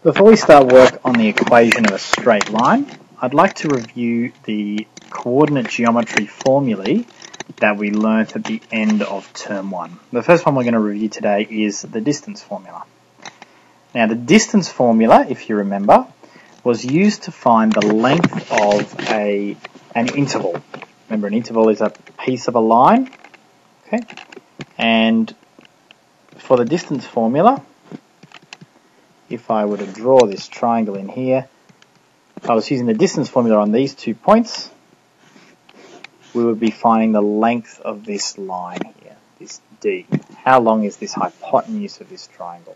Before we start work on the equation of a straight line, I'd like to review the coordinate geometry formulae that we learnt at the end of term 1. The first one we're going to review today is the distance formula. Now the distance formula, if you remember, was used to find the length of an interval. Remember, an interval is a piece of a line, okay? And for the distance formula, if I were to draw this triangle in here, if I was using the distance formula on these 2 points, we would be finding the length of this line here, this D. How long is this hypotenuse of this triangle?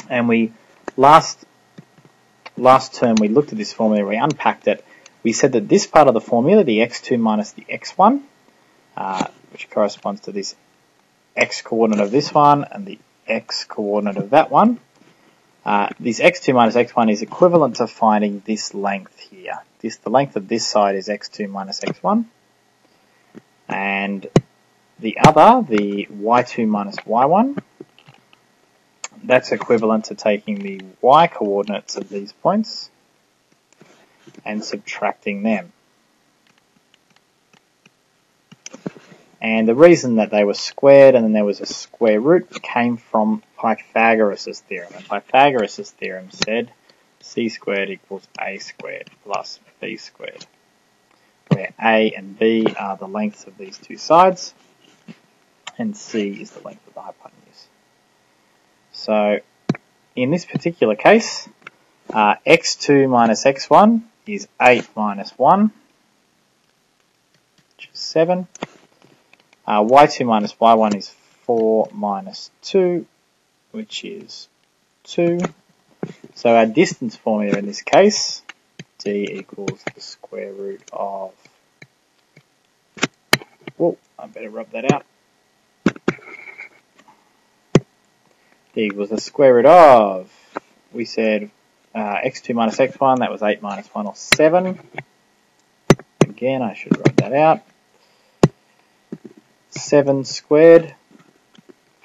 And we last term we looked at this formula, we unpacked it. We said that this part of the formula, the x2 minus the x1, which corresponds to this x coordinate of this one and the x coordinate of that one, this x2 minus x1 is equivalent to finding this length here. The length of this side is x2 minus x1, and the other, the y2 minus y1, that's equivalent to taking the y coordinates of these points and subtracting them. And the reason that they were squared and then there was a square root came from Pythagoras' theorem. And Pythagoras' theorem said c squared equals a squared plus b squared, where a and b are the lengths of these two sides and c is the length of the hypotenuse. So in this particular case, x2 minus x1 is 8 minus 1, which is 7. Y2 minus y1 is 4 minus 2, which is 2. So our distance formula in this case, D equals the square root of, whoa, I better rub that out. D equals the square root of, we said x2 minus x1, that was 8 minus 1 or 7. Again, I should rub that out. 7 squared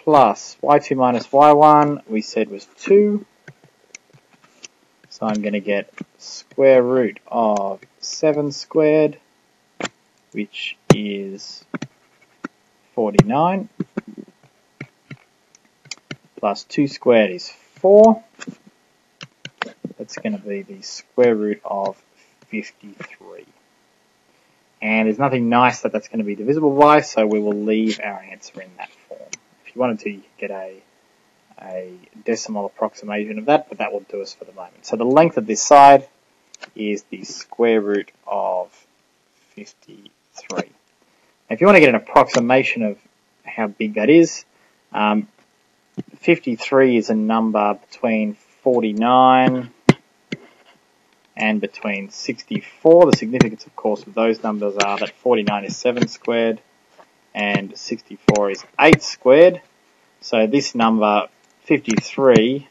plus y2 minus y1 we said was 2. So I'm going to get square root of 7 squared, which is 49, plus 2 squared is 4. That's going to be the square root of 53. And there's nothing nice that that's going to be divisible by, so we will leave our answer in that form. If you wanted to, you could get a decimal approximation of that, but that will do us for the moment. So the length of this side is the square root of 53. Now, if you want to get an approximation of how big that is, 53 is a number between 49 and between 64. The significance, of course, of those numbers are that 49 is 7 squared and 64 is 8 squared. So this number, 53,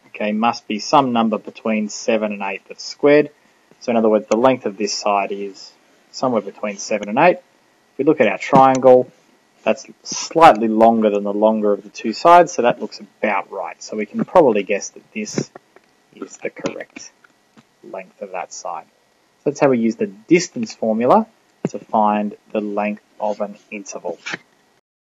okay, must be some number between 7 and 8 that's squared. So in other words, the length of this side is somewhere between 7 and 8. If we look at our triangle, that's slightly longer than the longer of the two sides, so that looks about right. So we can probably guess that this is the correct length of that side. So that's how we use the distance formula to find the length of an interval.